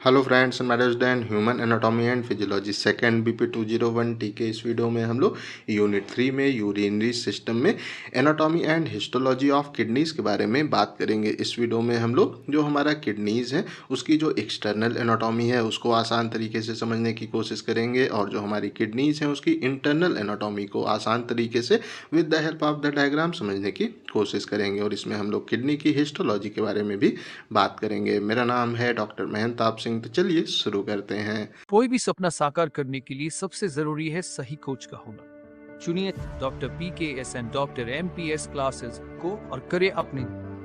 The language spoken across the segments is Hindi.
हेलो फ्रेंड्स, मैं and human anatomy and physiology second BP 201 T के इस वीडियो में हम लोग यूनिट 3 में यूरिनरी सिस्टम में anatomy and histology of kidneys के बारे में बात करेंगे। इस वीडियो में हम लोग जो हमारा किडनीज है उसकी जो एक्सटर्नल एनाटॉमी है उसको आसान तरीके से समझने की कोशिश करेंगे, और जो हमारी किडनीज हैं उसकी इंटरनल एनाटॉमी को आसान तरीके से with the help of the diagram समझने की कोशिश करेंगे। और इसमें हम लोग किडनी की हिस्टोलॉजी के बारे में भी बात करेंगे। मेरा नाम है डॉक्टर महंताब सिंह। तो चलिए शुरू करते हैं। कोई भी सपना साकार करने के लिए सबसे जरूरी है सही कोच का होना। चुनिए doctor PKS and doctor MPS classes को और करें अपने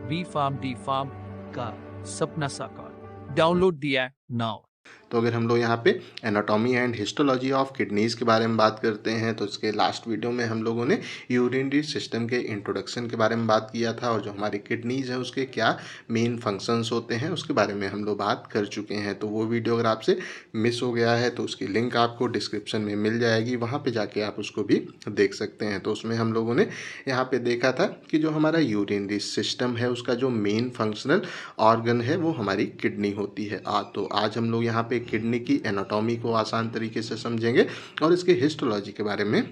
बी फार्म डी फार्म का सपना साकार। डाउनलोड दिया नाउ। तो अगर हम लोग यहाँ पे anatomy and histology of kidneys के बारे में बात करते हैं तो इसके लास्ट वीडियो में हम लोगों ने यूरिनरी सिस्टम के इंट्रोडक्शन के बारे में बात किया था, और जो हमारी किडनीज़ हैं उसके क्या मेन फंक्शंस होते हैं उसके बारे में हम लोग बात कर चुके हैं। तो वो वीडियो अगर आपसे मिस हो गया है तो उसकी लिंक आपको डिस्क्रिप्शन में मिल जाएगी, वहाँ पर जाके आप उसको भी देख सकते हैं। तो उसमें हम लोगों ने यहाँ पर देखा था कि जो हमारा यूरिनरी सिस्टम है उसका जो मेन फंक्शनल ऑर्गन है वो हमारी किडनी होती है। तो आज हम लोग यहाँ पे किडनी की एनाटॉमी को आसान तरीके से समझेंगे और इसके हिस्टोलॉजी के बारे में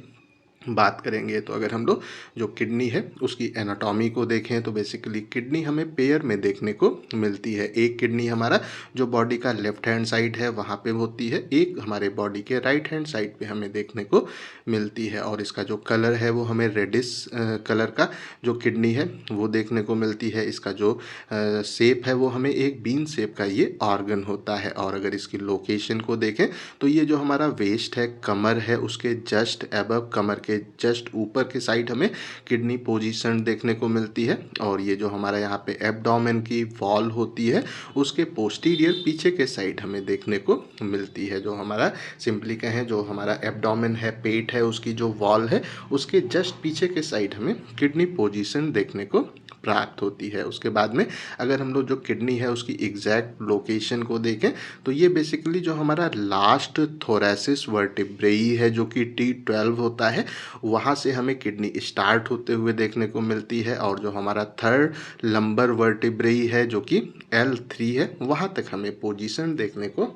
बात करेंगे। तो अगर हम लोग जो किडनी है उसकी एनाटॉमी को देखें तो बेसिकली किडनी हमें पेयर में देखने को मिलती है। एक किडनी हमारा जो बॉडी का लेफ्ट हैंड साइड है वहाँ पे होती है, एक हमारे बॉडी के राइट हैंड साइड पे हमें देखने को मिलती है। और इसका जो कलर है वो हमें रेडिश कलर का जो किडनी है वो देखने को मिलती है। इसका जो शेप है वो हमें एक बीन शेप का ये ऑर्गन होता है। और अगर इसकी लोकेशन को देखें तो ये जो हमारा वेस्ट है, कमर है, उसके जस्ट अबव, कमर के जस्ट ऊपर के साइड हमें किडनी पोजीशन देखने को मिलती है। और ये जो हमारा यहाँ पे एब्डोमेन की वॉल होती है उसके पोस्टीरियर पीछे के साइड हमें देखने को मिलती है। जो हमारा सिंपली कहें जो हमारा एब्डोमेन है, पेट है, उसकी जो वॉल है उसके जस्ट पीछे के साइड हमें किडनी पोजीशन देखने को प्राप्त होती है। उसके बाद में अगर हम लोग जो किडनी है उसकी एग्जैक्ट लोकेशन को देखें तो ये बेसिकली जो हमारा लास्ट थोरेसिस वर्टिब्रेई है जो कि T12 होता है, वहाँ से हमें किडनी स्टार्ट होते हुए देखने को मिलती है। और जो हमारा थर्ड लंबर वर्टिब्रेई है जो कि L3 है, वहाँ तक हमें पोजीशन देखने को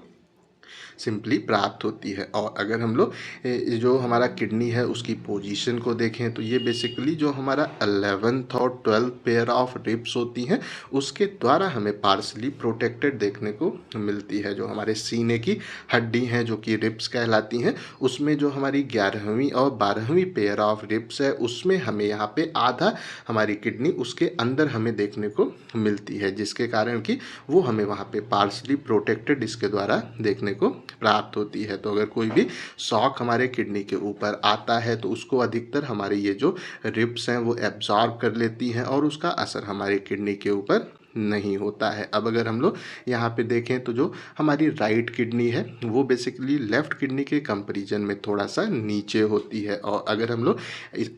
सिंपली प्राप्त होती है। और अगर हम लोग जो हमारा किडनी है उसकी पोजीशन को देखें तो ये बेसिकली जो हमारा 11th और 12th पेयर ऑफ रिब्स होती हैं उसके द्वारा हमें पार्सली प्रोटेक्टेड देखने को मिलती है। जो हमारे सीने की हड्डी हैं जो कि रिब्स कहलाती हैं, उसमें जो हमारी 11वीं और 12वीं पेयर ऑफ रिब्स है उसमें हमें यहाँ पे आधा हमारी किडनी उसके अंदर हमें देखने को मिलती है, जिसके कारण कि वो हमें वहाँ पे पार्सली प्रोटेक्टेड इसके द्वारा देखने को प्राप्त होती है। तो अगर कोई भी शॉक हमारे किडनी के ऊपर आता है तो उसको अधिकतर हमारी ये जो रिब्स हैं वो एब्जॉर्ब कर लेती हैं और उसका असर हमारी किडनी के ऊपर नहीं होता है। अब अगर हम लोग यहाँ पे देखें तो जो हमारी राइट किडनी है वो बेसिकली लेफ़्ट किडनी के कंपैरिजन में थोड़ा सा नीचे होती है। और अगर हम लोग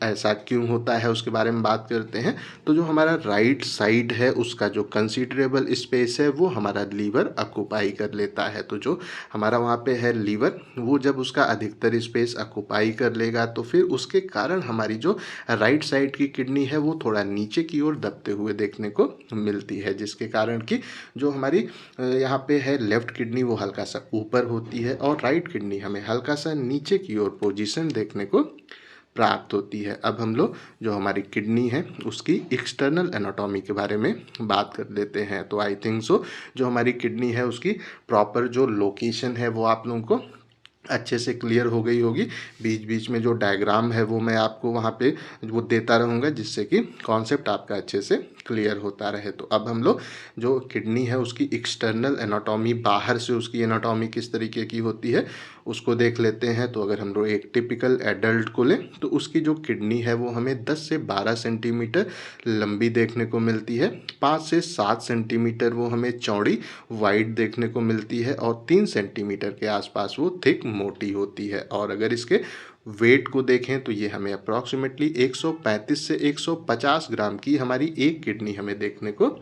ऐसा क्यों होता है उसके बारे में बात करते हैं तो जो हमारा राइट साइड है उसका जो कंसीडरेबल स्पेस है वो हमारा लीवर ऑक्यूपाई कर लेता है। तो जो हमारा वहाँ पे है लीवर, वो जब उसका अधिकतर स्पेस ऑक्यूपाई कर लेगा तो फिर उसके कारण हमारी जो राइट साइड की किडनी है वो थोड़ा नीचे की ओर दबते हुए देखने को मिलती है, जिसके कारण कि जो हमारी यहाँ पे है लेफ्ट किडनी वो हल्का सा ऊपर होती है और राइट किडनी हमें हल्का सा नीचे की ओर पोजीशन देखने को प्राप्त होती है। अब हम लोग जो हमारी किडनी है उसकी एक्सटर्नल एनाटॉमी के बारे में बात कर लेते हैं। तो आई थिंक सो जो हमारी किडनी है उसकी प्रॉपर जो लोकेशन है वो आप लोगों को अच्छे से क्लियर हो गई होगी। बीच बीच में जो डायग्राम है वो मैं आपको वहाँ पे वो देता रहूँगा जिससे कि कॉन्सेप्ट आपका अच्छे से क्लियर होता रहे। तो अब हम लोग जो किडनी है उसकी एक्सटर्नल एनाटॉमी, बाहर से उसकी एनाटॉमी किस तरीके की होती है उसको देख लेते हैं। तो अगर हम लोग एक टिपिकल एडल्ट को लें तो उसकी जो किडनी है वो हमें 10 से 12 सेंटीमीटर लंबी देखने को मिलती है, 5 से 7 सेंटीमीटर वो हमें चौड़ी वाइड देखने को मिलती है और 3 सेंटीमीटर के आसपास वो थिक मोटी होती है। और अगर इसके वेट को देखें तो ये हमें अप्रॉक्सीमेटली 135 से 150 ग्राम की हमारी एक किडनी हमें देखने को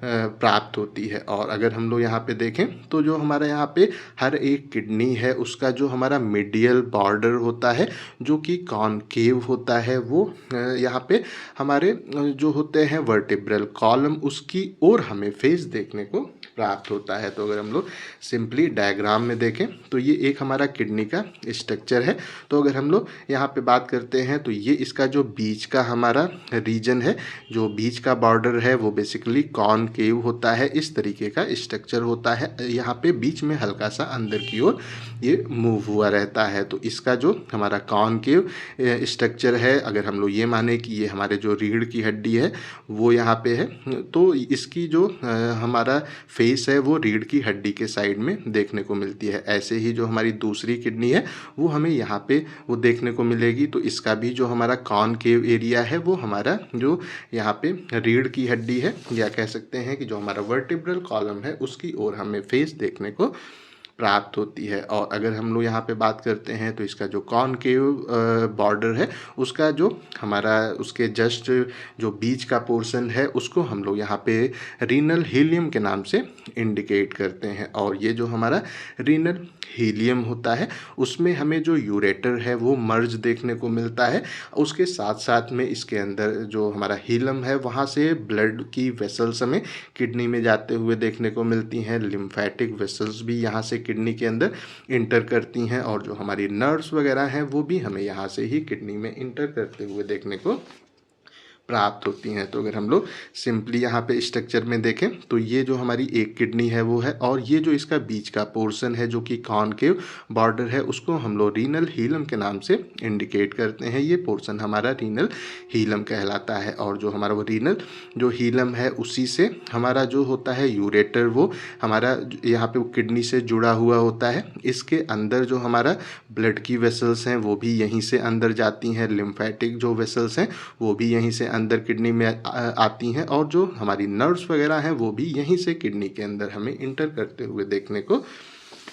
प्राप्त होती है। और अगर हम लोग यहाँ पे देखें तो जो हमारा यहाँ पे हर एक किडनी है उसका जो हमारा मीडियल बॉर्डर होता है जो कि कॉनकेव होता है, वो यहाँ पे हमारे जो होते हैं वर्टिब्रल कॉलम उसकी ओर हमें फेस देखने को प्राप्त होता है। तो अगर हम लोग सिंपली डायग्राम में देखें तो ये एक हमारा किडनी का स्ट्रक्चर है। तो अगर हम लोग यहाँ पे बात करते हैं तो ये इसका जो बीच का हमारा रीजन है, जो बीच का बॉर्डर है वो बेसिकली कॉनकेव होता है। इस तरीके का स्ट्रक्चर होता है, यहाँ पे बीच में हल्का सा अंदर की ओर ये मूव हुआ रहता है। तो इसका जो हमारा कॉनकेव स्ट्रक्चर है, अगर हम लोग ये माने कि ये हमारे जो रीढ़ की हड्डी है वो यहाँ पे है, तो इसकी जो हमारा फेस है वो रीढ़ की हड्डी के साइड में देखने को मिलती है। ऐसे ही जो हमारी दूसरी किडनी है वो हमें यहाँ पे वो देखने को मिलेगी। तो इसका भी जो हमारा कॉनकेव एरिया है वो हमारा जो यहाँ पे रीढ़ की हड्डी है, या कह सकते हैं कि जो हमारा वर्टिब्रल कॉलम है उसकी ओर हमें फेस देखने को प्राप्त होती है। और अगर हम लोग यहाँ पे बात करते हैं तो इसका जो कॉनकेव बॉर्डर है उसका जो हमारा उसके जस्ट जो बीच का पोर्शन है उसको हम लोग यहाँ पे रीनल हीलियम के नाम से इंडिकेट करते हैं। और ये जो हमारा रीनल हीलियम होता है उसमें हमें जो यूरेटर है वो मर्ज देखने को मिलता है। उसके साथ साथ में इसके अंदर जो हमारा हीलम है वहाँ से ब्लड की वेसल्स हमें किडनी में जाते हुए देखने को मिलती हैं। लिम्फेटिक वेसल्स भी यहाँ से किडनी के अंदर इंटर करती हैं, और जो हमारी नर्व्स वगैरह हैं वो भी हमें यहाँ से ही किडनी में इंटर करते हुए देखने को प्राप्त होती हैं। तो अगर हम लोग सिंपली यहाँ पे स्ट्रक्चर में देखें तो ये जो हमारी एक किडनी है वो है, और ये जो इसका बीच का पोर्शन है जो कि कॉनकेव बॉर्डर है उसको हम लोग रीनल हीलम के नाम से इंडिकेट करते हैं। ये पोर्शन हमारा रीनल हीलम कहलाता है। और जो हमारा वो रीनल जो हीलम है उसी से हमारा जो होता है यूरेटर वो हमारा यहाँ पे वो किडनी से जुड़ा हुआ होता है। इसके अंदर जो हमारा ब्लड की वेसल्स हैं वो भी यहीं से अंदर जाती हैं। लिम्फेटिक जो वेसल्स हैं वो भी यहीं से अंदर किडनी में आती हैं, और जो हमारी नर्व्स वगैरह हैं वो भी यहीं से किडनी के अंदर हमें इंटर करते हुए देखने को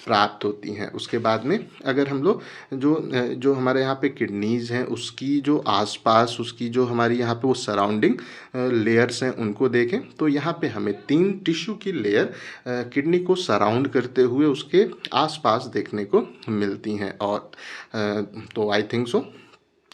प्राप्त होती हैं। उसके बाद में अगर हम लोग जो हमारे यहाँ पे किडनीज़ हैं उसकी जो आसपास उसकी जो हमारी यहाँ पे वो सराउंडिंग लेयर्स हैं उनको देखें तो यहाँ पे हमें 3 टिश्यू की लेयर किडनी को सराउंड करते हुए उसके आसपास देखने को मिलती हैं। और तो आई थिंक सो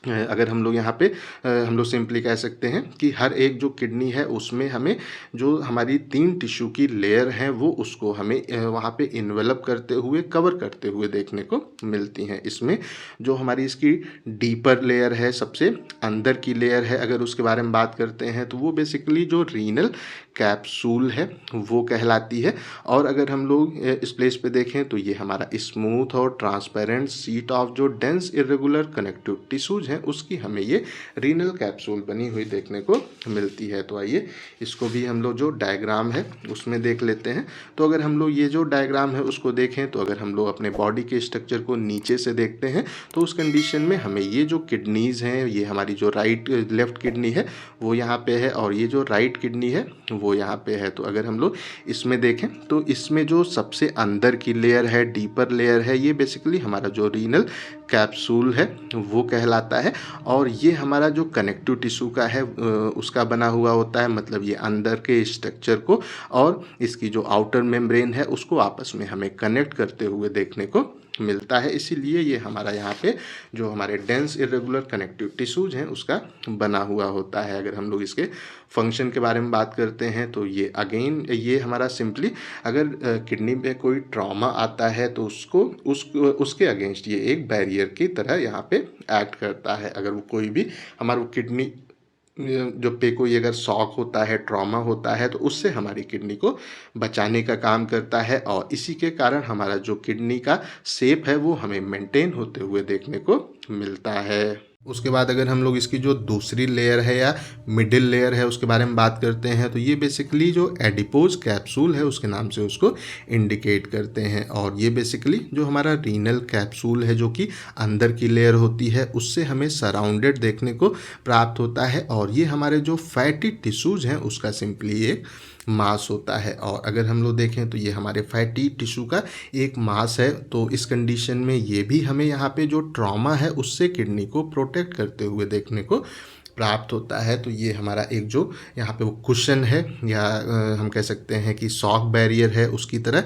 अगर हम लोग यहाँ पे हम लोग सिंपली कह सकते हैं कि हर एक जो किडनी है उसमें हमें जो हमारी 3 टिश्यू की लेयर हैं वो उसको हमें वहाँ पे इन्वेलप करते हुए कवर करते हुए देखने को मिलती हैं। इसमें जो हमारी इसकी डीपर लेयर है, सबसे अंदर की लेयर है, अगर उसके बारे में बात करते हैं तो वो बेसिकली जो रीनल कैप्सूल है वो कहलाती है। और अगर हम लोग इस प्लेस पे देखें तो ये हमारा स्मूथ और ट्रांसपेरेंट सीट ऑफ जो डेंस इरेगुलर कनेक्टिव टिश्यूज हैं उसकी हमें ये रीनल कैप्सूल बनी हुई देखने को मिलती है। तो आइए इसको भी हम लोग जो डायग्राम है उसमें देख लेते हैं। तो अगर हम लोग ये जो डायग्राम है उसको देखें तो अगर हम लोग अपने बॉडी के स्ट्रक्चर को नीचे से देखते हैं तो उस कंडीशन में हमें ये जो किडनीज़ हैं, ये हमारी जो लेफ्ट किडनी है वो यहाँ पे है, और ये जो राइट किडनी है वो यहाँ पे है। तो अगर हम लोग इसमें देखें तो इसमें जो सबसे अंदर की लेयर है, डीपर लेयर है, ये बेसिकली हमारा जो रीनल कैप्सूल है वो कहलाता है। और ये हमारा जो कनेक्टिव टिश्यू का है उसका बना हुआ होता है, मतलब ये अंदर के स्ट्रक्चर को और इसकी जो आउटर मेम्ब्रेन है उसको आपस में हमें कनेक्ट करते हुए देखने को मिलता है। इसीलिए ये हमारा यहाँ पे जो हमारे डेंस इरेगुलर कनेक्टिव टिश्यूज हैं उसका बना हुआ होता है। अगर हम लोग इसके फंक्शन के बारे में बात करते हैं तो ये अगेन ये हमारा सिंपली अगर किडनी में कोई ट्रॉमा आता है तो उसके अगेंस्ट ये एक बैरियर की तरह यहाँ पे एक्ट करता है। अगर वो कोई भी हमारा किडनी जो पे कोई अगर शॉक होता है, ट्रॉमा होता है, तो उससे हमारी किडनी को बचाने का काम करता है, और इसी के कारण हमारा जो किडनी का शेप है वो हमें मेंटेन होते हुए देखने को मिलता है। उसके बाद अगर हम लोग इसकी जो दूसरी लेयर है या मिडिल लेयर है उसके बारे में बात करते हैं तो ये बेसिकली जो एडिपोज कैप्सूल है उसके नाम से उसको इंडिकेट करते हैं। और ये बेसिकली जो हमारा रीनल कैप्सूल है जो कि अंदर की लेयर होती है उससे हमें सराउंडेड देखने को प्राप्त होता है, और ये हमारे जो फैटी टिश्यूज़ हैं उसका सिंपली एक मास होता है। और अगर हम लोग देखें तो ये हमारे फैटी टिश्यू का एक मास है। तो इस कंडीशन में ये भी हमें यहाँ पे जो ट्रॉमा है उससे किडनी को प्रोटेक्ट करते हुए देखने को प्राप्त होता है। तो ये हमारा एक जो यहाँ पे वो कुशन है या हम कह सकते हैं कि शॉक बैरियर है उसकी तरह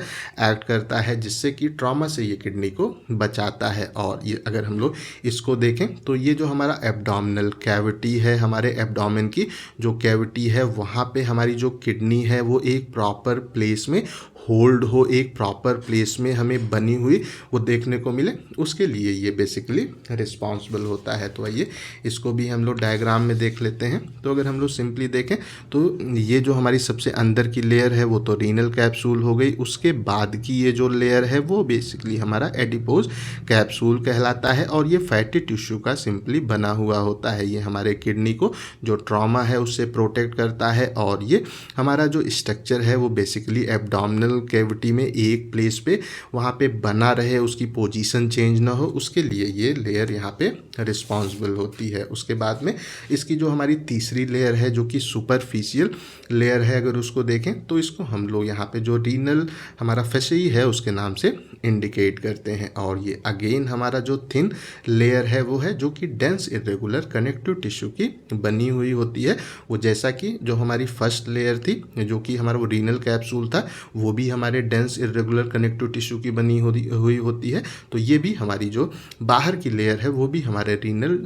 एक्ट करता है, जिससे कि ट्रॉमा से ये किडनी को बचाता है। और ये अगर हम लोग इसको देखें तो ये जो हमारा एब्डोमिनल कैविटी है, हमारे एब्डोमेन की जो कैविटी है वहाँ पे हमारी जो किडनी है वो एक प्रॉपर प्लेस में होल्ड हो एक प्रॉपर प्लेस में हमें बनी हुई वो देखने को मिले, उसके लिए ये बेसिकली रिस्पॉन्सिबल होता है। तो आइए इसको भी हम लोग डायग्राम में देख लेते हैं। तो अगर हम लोग सिंपली देखें तो ये जो हमारी सबसे अंदर की लेयर है वो तो रीनल कैप्सूल हो गई, उसके बाद की ये जो लेयर है वो बेसिकली हमारा एडिपोज कैप्सूल कहलाता है, और ये फैटी टिश्यू का सिंपली बना हुआ होता है। ये हमारे किडनी को जो ट्रॉमा है उससे प्रोटेक्ट करता है, और ये हमारा जो स्ट्रक्चर है वो बेसिकली एब्डोमिनल कैविटी में एक प्लेस पे वहाँ पे बना रहे, उसकी पोजीशन चेंज ना हो, उसके लिए ये लेयर यहाँ पे रिस्पॉन्सिबल होती है। उसके बाद में इसकी जो हमारी तीसरी लेयर है जो कि सुपरफिशियल लेयर है, अगर उसको देखें तो इसको हम लोग यहाँ पे जो रीनल हमारा फेसई है उसके नाम से इंडिकेट करते हैं। और ये अगेन हमारा जो थिन लेयर है वो है जो कि डेंस इरेगुलर कनेक्टिव टिश्यू की बनी हुई होती है। वो जैसा कि जो हमारी फर्स्ट लेयर थी जो कि हमारा वो रीनल कैप्सूल था वो भी हमारे डेंस इरेगुलर कनेक्टिव टिश्यू की बनी हुई होती है। तो ये भी हमारी जो बाहर की लेयर है वो भी हमारे रीनल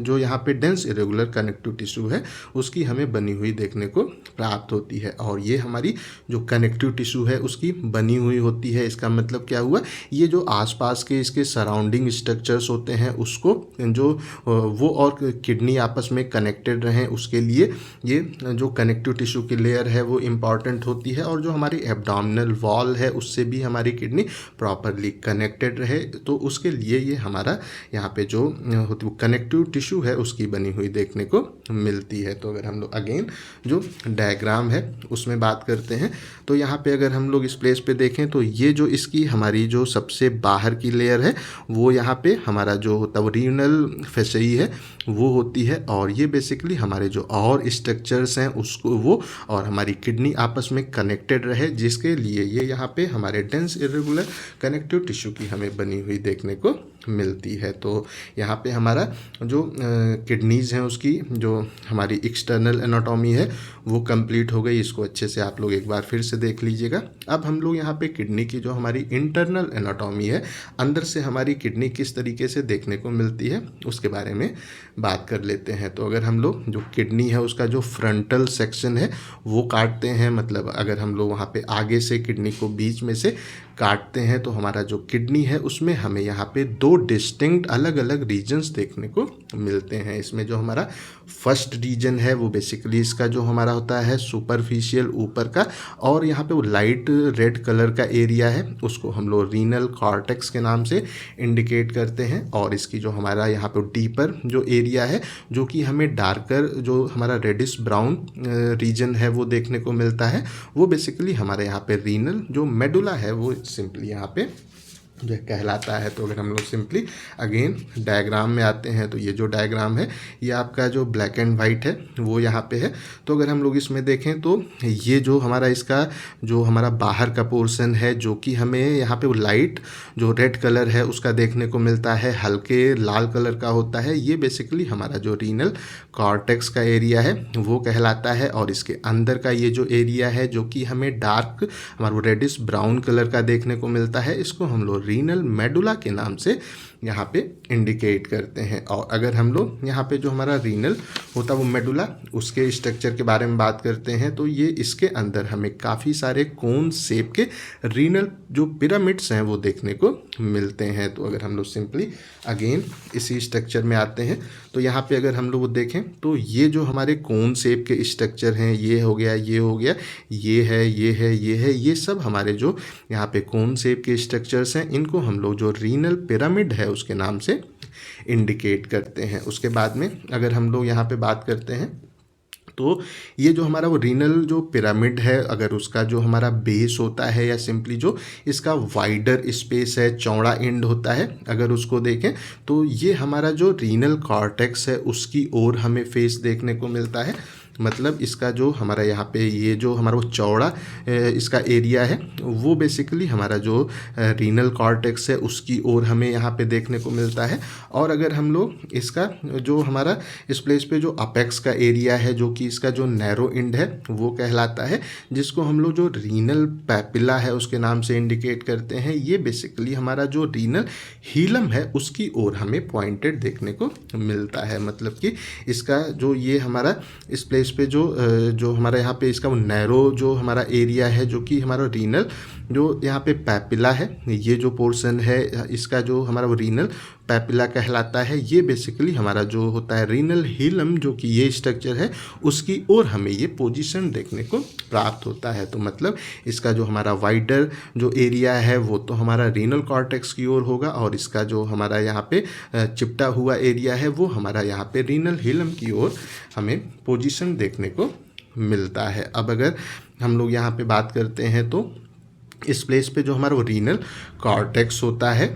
जो यहाँ पे डेंस इरेगुलर कनेक्टिव टिश्यू है उसकी हमें बनी हुई देखने को प्राप्त होती है। और ये हमारी जो कनेक्टिव टिश्यू है उसकी बनी हुई होती है। इसका मतलब क्या हुआ, ये जो आसपास के इसके सराउंडिंग स्ट्रक्चर्स होते हैं उसको जो वो और किडनी आपस में कनेक्टेड रहें उसके लिए ये जो कनेक्टिव टिश्यू की लेयर है वो इम्पॉर्टेंट होती है। और जो हमारी एब्डोमिनल वॉल है उससे भी हमारी किडनी प्रॉपरली कनेक्टेड रहे, तो उसके लिए ये हमारा यहाँ पे जो होती है कनेक्टिव टिश्यू है उसकी बनी हुई देखने को मिलती है। तो अगर हम लोग अगेन जो डायग्राम है उसमें बात करते हैं तो यहाँ पे अगर हम लोग इस प्लेस पे देखें तो ये जो इसकी हमारी जो सबसे बाहर की लेयर है वो यहाँ पे हमारा जो होता है वो रीनल फेसई है वो होती है। और ये बेसिकली हमारे जो और स्ट्रक्चर्स हैं उसको वो और हमारी किडनी आपस में कनेक्टेड रहे, जिसके लिए ये यहाँ पे हमारे डेंस इरेगुलर कनेक्टिव टिश्यू की हमें बनी हुई देखने को मिलती है। तो यहाँ पे हमारा जो किडनीज़ हैं उसकी जो हमारी एक्सटर्नल एनाटॉमी है वो कंप्लीट हो गई। इसको अच्छे से आप लोग एक बार फिर से देख लीजिएगा। अब हम लोग यहाँ पे किडनी की जो हमारी इंटरनल एनाटॉमी है, अंदर से हमारी किडनी किस तरीके से देखने को मिलती है उसके बारे में बात कर लेते हैं। तो अगर हम लोग जो किडनी है उसका जो फ्रंटल सेक्शन है वो काटते हैं, मतलब अगर हम लोग वहाँ पे आगे से किडनी को बीच में से काटते हैं तो हमारा जो किडनी है उसमें हमें यहाँ पे दो डिस्टिंक्ट अलग अलग रीजन्स देखने को मिलते हैं। इसमें जो हमारा फर्स्ट रीजन है वो बेसिकली इसका जो हमारा होता है सुपरफिशियल ऊपर का, और यहाँ पे वो लाइट रेड कलर का एरिया है उसको हम लोग रीनल कॉर्टेक्स के नाम से इंडिकेट करते हैं। और इसकी जो हमारा यहाँ पे डीपर जो एरिया है जो कि हमें डार्कर जो हमारा रेडिश ब्राउन रीजन है वो देखने को मिलता है, वो बेसिकली हमारे यहाँ पे रीनल जो मेडुला है वो सिंपली यहाँ पे जो कहलाता है। तो अगर हम लोग सिंपली अगेन डायग्राम में आते हैं तो ये जो डायग्राम है ये आपका जो ब्लैक एंड वाइट है वो यहाँ पे है। तो अगर हम लोग इसमें देखें तो ये जो हमारा इसका जो हमारा बाहर का पोर्शन है जो कि हमें यहाँ पे वो लाइट जो रेड कलर है उसका देखने को मिलता है, हल्के लाल कलर का होता है, ये बेसिकली हमारा जो रीनल कॉर्टेक्स का एरिया है वो कहलाता है। और इसके अंदर का ये जो एरिया है जो कि हमें डार्क हमारा रेडिश ब्राउन कलर का देखने को मिलता है, इसको हम लोग रीनल मेडुला के नाम से यहाँ पे इंडिकेट करते हैं। और अगर हम लोग यहाँ पे जो हमारा रीनल होता है वो मेडुला उसके स्ट्रक्चर के बारे में बात करते हैं तो ये इसके अंदर हमें काफ़ी सारे कोन शेप के रीनल जो पिरामिड्स हैं वो देखने को मिलते हैं। तो अगर हम लोग सिंपली अगेन इसी स्ट्रक्चर में आते हैं तो यहाँ पे अगर हम लोग देखें तो ये जो हमारे कोन शेप के स्ट्रक्चर हैं ये हो गया, ये हो गया, ये है, ये है, ये है, ये सब हमारे जो यहाँ पे कोन शेप के स्ट्रक्चर्स हैं इनको हम लोग जो रीनल पिरामिड है उसके नाम से इंडिकेट करते हैं। उसके बाद में अगर हम लोग यहाँ पे बात करते हैं तो ये जो हमारा वो रीनल जो पिरामिड है अगर उसका जो हमारा बेस होता है या सिंपली जो इसका वाइडर स्पेस है, चौड़ा एंड होता है, अगर उसको देखें तो ये हमारा जो रीनल कॉर्टेक्स है उसकी ओर हमें फेस देखने को मिलता है। मतलब इसका जो हमारा यहाँ पे ये जो हमारा वो चौड़ा इसका एरिया है वो बेसिकली हमारा जो रीनल कॉर्टेक्स है उसकी ओर हमें यहाँ पे देखने को मिलता है। और अगर हम लोग इसका जो हमारा इस प्लेस पे जो अपेक्स का एरिया है जो कि इसका जो नैरो एंड है वो कहलाता है, जिसको हम लोग जो रीनल पैपिला है उसके नाम से इंडिकेट करते हैं, ये बेसिकली हमारा जो रीनल हीलम है उसकी ओर हमें पॉइंटेड देखने को मिलता है। मतलब कि इसका जो ये हमारा इस प्लेस प्लेस पे जो हमारा यहाँ पे इसका वो नैरो जो हमारा एरिया है, जो कि हमारा रीनल जो यहाँ पे पैपिला है, ये जो पोर्शन है इसका जो हमारा वो रीनल पैपिला कहलाता है। ये बेसिकली हमारा जो होता है रीनल हिलम, जो कि ये स्ट्रक्चर है, उसकी ओर हमें ये पोजीशन देखने को प्राप्त होता है। तो मतलब इसका जो हमारा वाइडर जो एरिया है वो तो हमारा रीनल कॉर्टेक्स की ओर होगा, और इसका जो हमारा यहाँ पे चिपटा हुआ एरिया है वो हमारा यहाँ पे रीनल हिलम की ओर हमें पोजीशन देखने को मिलता है। अब अगर हम लोग यहाँ पे बात करते हैं तो इस प्लेस पे जो हमारा वो रीनल कॉर्टेक्स होता है,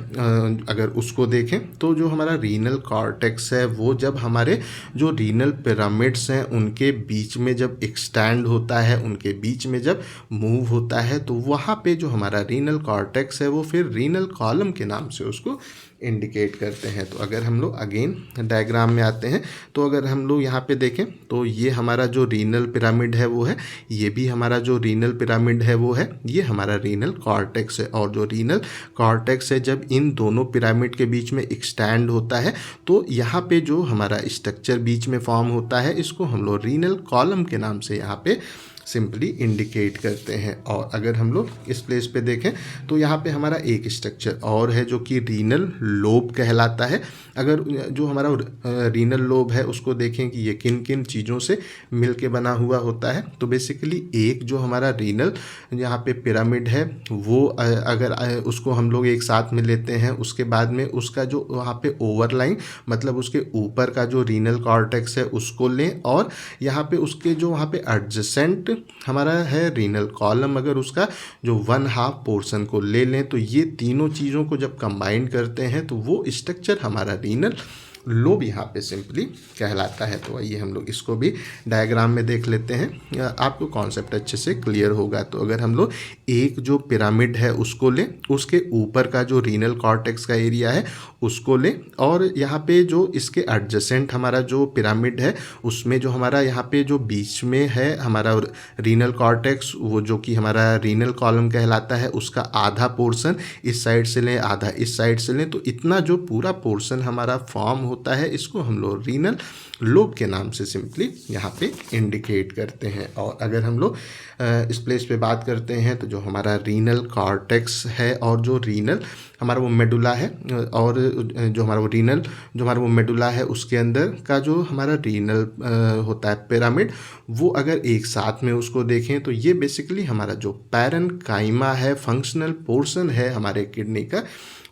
अगर उसको देखें तो जो हमारा रीनल कॉर्टेक्स है वो जब हमारे जो रीनल पिरामिड्स हैं उनके बीच में जब एक्सटेंड होता है, उनके बीच में जब मूव होता है, तो वहाँ पे जो हमारा रीनल कॉर्टेक्स है वो फिर रीनल कॉलम के नाम से उसको इंडिकेट करते हैं। तो अगर हम लोग अगेन डायग्राम में आते हैं तो अगर हम लोग यहाँ पे देखें तो ये हमारा जो रीनल पिरामिड है वो है, ये भी हमारा जो रीनल पिरामिड है वो है, ये हमारा रीनल कॉर्टेक्स है। और जो रीनल कॉर्टेक्स है जब इन दोनों पिरामिड के बीच में एक्सटेंड होता है तो यहाँ पे जो हमारा स्ट्रक्चर बीच में फॉर्म होता है इसको हम लोग रीनल कॉलम के नाम से यहाँ पे सिंपली इंडिकेट करते हैं। और अगर हम लोग इस प्लेस पे देखें तो यहाँ पे हमारा एक स्ट्रक्चर और है जो कि रीनल लोब कहलाता है। अगर जो हमारा रीनल लोब है उसको देखें कि ये किन किन चीज़ों से मिल के बना हुआ होता है, तो बेसिकली एक जो हमारा रीनल यहाँ पे पिरामिड है वो अगर उसको हम लोग एक साथ में लेते हैं, उसके बाद में उसका जो वहाँ पे ओवरलाइन मतलब उसके ऊपर का जो रीनल कॉर्टेक्स है उसको लें, और यहाँ पे उसके जो वहाँ पे एडजेसेंट हमारा है रीनल कॉलम, अगर उसका जो 1/2 पोर्शन को ले लें, तो ये तीनों चीज़ों को जब कंबाइन करते हैं तो वो स्ट्रक्चर हमारा रीनल लोब यहाँ पे सिंपली कहलाता है। तो आइए हम लोग इसको भी डायग्राम में देख लेते हैं, आपको कॉन्सेप्ट अच्छे से क्लियर होगा। तो अगर हम लोग एक जो पिरामिड है उसको लें, उसके ऊपर का जो रीनल कॉर्टेक्स का एरिया है उसको लें, और यहाँ पे जो इसके एडजेसेंट हमारा जो पिरामिड है उसमें जो हमारा यहाँ पे जो बीच में है हमारा रीनल कॉर्टेक्स, वो जो कि हमारा रीनल कॉलम कहलाता है, उसका आधा पोर्शन इस साइड से लें, आधा इस साइड से लें, तो इतना जो पूरा पोर्शन हमारा फॉर्म होता है इसको हम लोग रीनल लोब के नाम से सिंपली यहाँ पे इंडिकेट करते हैं। और अगर हम लोग इस प्लेस पे बात करते हैं तो जो हमारा रीनल कॉर्टेक्स है और जो रीनल हमारा वो मेडुला है, और जो हमारा वो रीनल जो हमारा वो मेडुला है उसके अंदर का जो हमारा रीनल होता है पिरामिड, वो अगर एक साथ में उसको देखें तो ये बेसिकली हमारा जो पैरेन्काइमा है, फंक्शनल पोर्शन है हमारे किडनी का,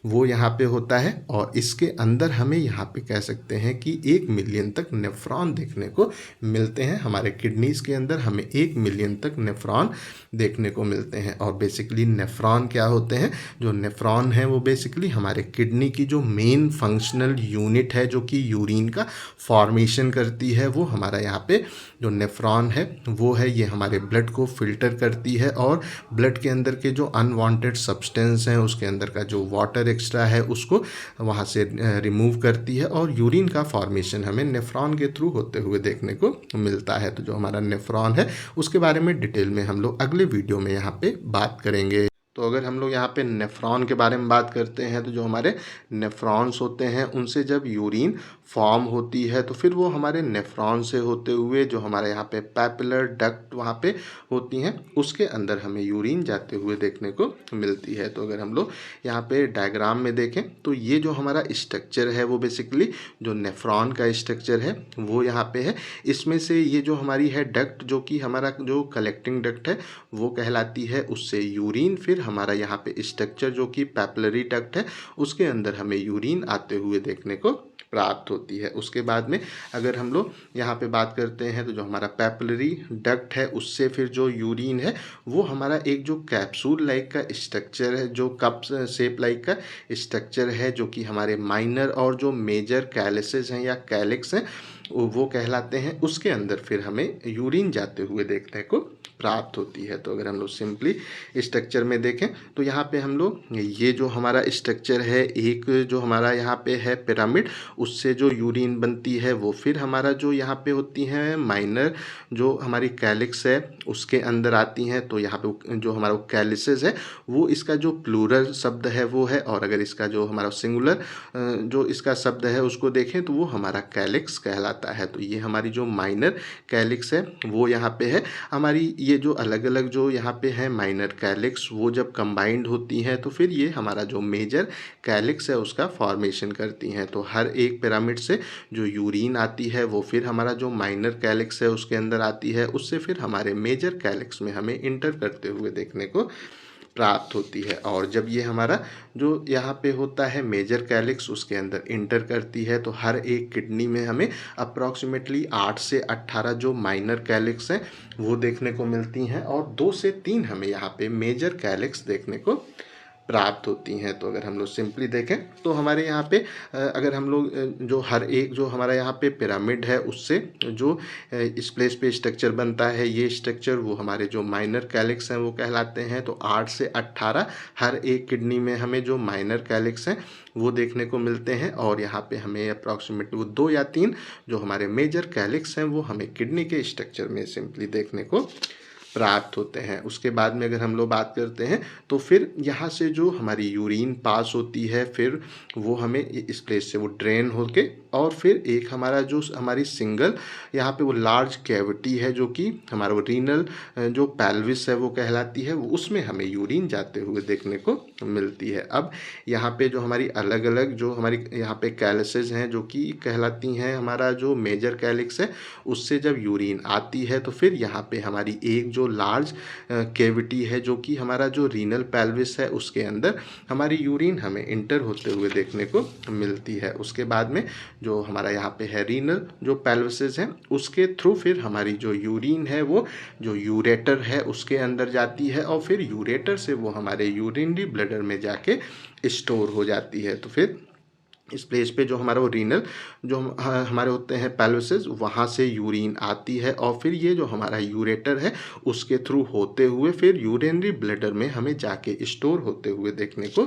वो यहाँ पे होता है। और इसके अंदर हमें यहाँ पे कह सकते हैं कि 1 मिलियन तक नेफ्रॉन देखने को मिलते हैं। हमारे किडनीज़ के अंदर हमें 1 मिलियन तक नेफ्रॉन देखने को मिलते हैं। और बेसिकली नेफ्रॉन क्या होते हैं? जो नेफ्रॉन है वो बेसिकली हमारे किडनी की जो मेन फंक्शनल यूनिट है जो कि यूरिन का फॉर्मेशन करती है, वो हमारा यहाँ पे जो नेफ्रॉन है वो है, ये हमारे ब्लड को फिल्टर करती है और ब्लड के अंदर के जो अनवांटेड सब्सटेंस हैं उसके अंदर का जो वाटर एक्स्ट्रा है उसको वहाँ से रिमूव करती है, और यूरिन का फॉर्मेशन हमें नेफ्रॉन के थ्रू होते हुए देखने को मिलता है। तो जो हमारा नेफ्रॉन है उसके बारे में डिटेल में हम लोग अगले वीडियो में यहाँ पे बात करेंगे। तो अगर हम लोग यहाँ पे नेफ्रॉन के बारे में बात करते हैं तो जो हमारे नेफ्रॉन्स होते हैं उनसे जब यूरिन फॉर्म होती है तो फिर वो हमारे नेफ्रॉन से होते हुए जो हमारे यहाँ पे पैपिलर डक्ट वहाँ पे होती हैं उसके अंदर हमें यूरिन जाते हुए देखने को मिलती है। तो अगर हम लोग यहाँ पे डायग्राम में देखें तो ये जो हमारा स्ट्रक्चर है वो बेसिकली जो नेफ्रॉन का स्ट्रक्चर है वो यहाँ पे है। इसमें से ये जो हमारी है डक्ट जो कि हमारा जो कलेक्टिंग डक्ट है वो कहलाती है, उससे यूरिन फिर हमारा यहाँ पे स्ट्रक्चर जो कि पैपिलरी डक्ट है उसके अंदर हमें यूरिन आते हुए देखने को प्राप्त होती है। उसके बाद में अगर हम लोग यहाँ पे बात करते हैं तो जो हमारा पैपिलरी डक्ट है उससे फिर जो यूरिन है वो हमारा एक जो कैप्सूल लाइक का स्ट्रक्चर है, जो कप शेप लाइक का स्ट्रक्चर है, जो कि हमारे माइनर और जो मेजर कैलिसेस हैं या कैलिक्स हैं वो कहलाते हैं। उसके अंदर फिर हमें यूरिन जाते हुए देखने को प्राप्त होती है। तो अगर हम लोग सिंपली स्ट्रक्चर में देखें तो यहाँ पे हम लोग ये जो हमारा स्ट्रक्चर है, एक जो हमारा यहाँ पे है पिरामिड, उससे जो यूरिन बनती है वो फिर हमारा जो यहाँ पे होती हैं माइनर जो हमारी कैलिक्स है उसके अंदर आती हैं। तो यहाँ पे जो हमारा कैलिसेस है वो इसका जो प्लूरल शब्द है वो है, और अगर इसका जो हमारा सिंगुलर जो इसका शब्द है उसको देखें तो वो हमारा कैलिक्स कहलाता कहलाता है। तो ये हमारी जो माइनर कैलिक्स है वो यहाँ पे है। हमारी ये जो अलग अलग जो यहाँ पे है माइनर कैलिक्स, वो जब कंबाइंड होती हैं तो फिर ये हमारा जो मेजर कैलिक्स है उसका फॉर्मेशन करती हैं। तो हर एक पिरामिड से जो यूरिन आती है वो फिर हमारा जो माइनर कैलिक्स है उसके अंदर आती है, उससे फिर हमारे मेजर कैलिक्स में हमें इंटर करते हुए देखने को प्राप्त होती है। और जब ये हमारा जो यहाँ पे होता है मेजर कैलिक्स उसके अंदर इंटर करती है तो हर एक किडनी में हमें अप्रॉक्सीमेटली 8 से 18 जो माइनर कैलिक्स हैं वो देखने को मिलती हैं, और 2 से 3 हमें यहाँ पे मेजर कैलिक्स देखने को प्राप्त होती हैं। तो अगर हम लोग सिंपली देखें तो हमारे यहाँ पे अगर हम लोग जो हर एक जो हमारा यहाँ पे पिरामिड है उससे जो इस प्लेस पे स्ट्रक्चर बनता है, ये स्ट्रक्चर वो हमारे जो माइनर कैलिक्स हैं वो कहलाते हैं। तो 8 से 18 हर एक किडनी में हमें जो माइनर कैलिक्स हैं वो देखने को मिलते हैं, और यहाँ पे हमें अप्रॉक्सीमेटली वो 2 या 3 जो हमारे मेजर कैलिक्स हैं वो हमें किडनी के स्ट्रक्चर में सिंपली देखने को प्राप्त होते हैं। उसके बाद में अगर हम लोग बात करते हैं तो फिर यहाँ से जो हमारी यूरिन पास होती है फिर वो हमें इस प्लेस से वो ड्रेन होके, और फिर एक हमारा जो हमारी सिंगल यहाँ पे वो लार्ज कैविटी है जो कि हमारा वो रीनल जो पेल्विस है वो कहलाती है, वो उसमें हमें यूरिन जाते हुए देखने को मिलती है। अब यहाँ पे जो हमारी अलग अलग जो हमारी यहाँ पे कैलिसेस हैं जो कि कहलाती हैं हमारा जो मेजर कैलिक्स है, उससे जब यूरिन आती है तो फिर यहाँ पे हमारी एक जो लार्ज कैविटी है जो कि हमारा जो रीनल पेल्विस है उसके अंदर हमारी यूरिन हमें इंटर होते हुए देखने को मिलती है। उसके बाद में जो हमारा यहाँ पे है रीनल जो पेल्विसेस हैं उसके थ्रू फिर हमारी जो यूरिन है वो जो यूरेटर है उसके अंदर जाती है, और फिर यूरेटर से वो हमारे यूरिनरी ब्लैडर में जाके स्टोर हो जाती है। तो फिर इस प्लेस पे जो हमारा वो रीनल जो हमारे होते हैं पेल्विसेस वहाँ से यूरिन आती है, और फिर ये जो हमारा यूरेटर है उसके थ्रू होते हुए फिर यूरिनरी ब्लैडर में हमें जाके स्टोर होते हुए देखने को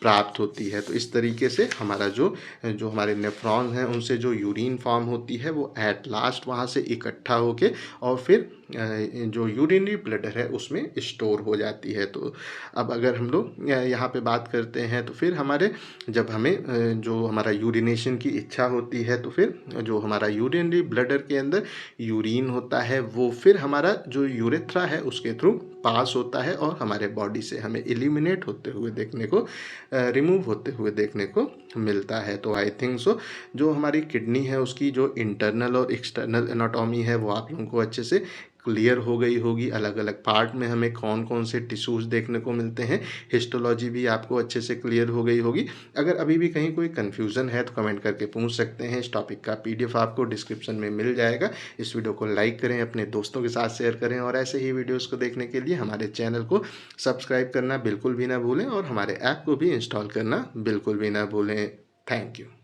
प्राप्त होती है। तो इस तरीके से हमारा जो जो हमारे नेफ्रॉन हैं उनसे जो यूरिन फॉर्म होती है वो एट लास्ट वहाँ से इकट्ठा होके और फिर जो यूरिनरी ब्लैडर है उसमें स्टोर हो जाती है। तो अब अगर हम लोग यहाँ पे बात करते हैं तो फिर हमारे जब हमें जो हमारा यूरिनेशन की इच्छा होती है तो फिर जो हमारा यूरिनरी ब्लैडर के अंदर यूरिन होता है वो फिर हमारा जो यूरेथ्रा है उसके थ्रू पास होता है और हमारे बॉडी से हमें एलिमिनेट होते हुए देखने को रिमूव होते हुए देखने को मिलता है। तो आई थिंक सो जो हमारी किडनी है उसकी जो इंटरनल और एक्सटर्नल एनाटॉमी है वो आप लोगों को अच्छे से क्लियर हो गई होगी। अलग अलग पार्ट में हमें कौन कौन से टिश्यूज़ देखने को मिलते हैं, हिस्टोलॉजी भी आपको अच्छे से क्लियर हो गई होगी। अगर अभी भी कहीं कोई कन्फ्यूज़न है तो कमेंट करके पूछ सकते हैं। इस टॉपिक का PDF आपको डिस्क्रिप्शन में मिल जाएगा। इस वीडियो को लाइक करें, अपने दोस्तों के साथ शेयर करें, और ऐसे ही वीडियोज़ को देखने के लिए हमारे चैनल को सब्सक्राइब करना बिल्कुल भी ना भूलें और हमारे ऐप को भी इंस्टॉल करना बिल्कुल भी ना भूलें। Thank you.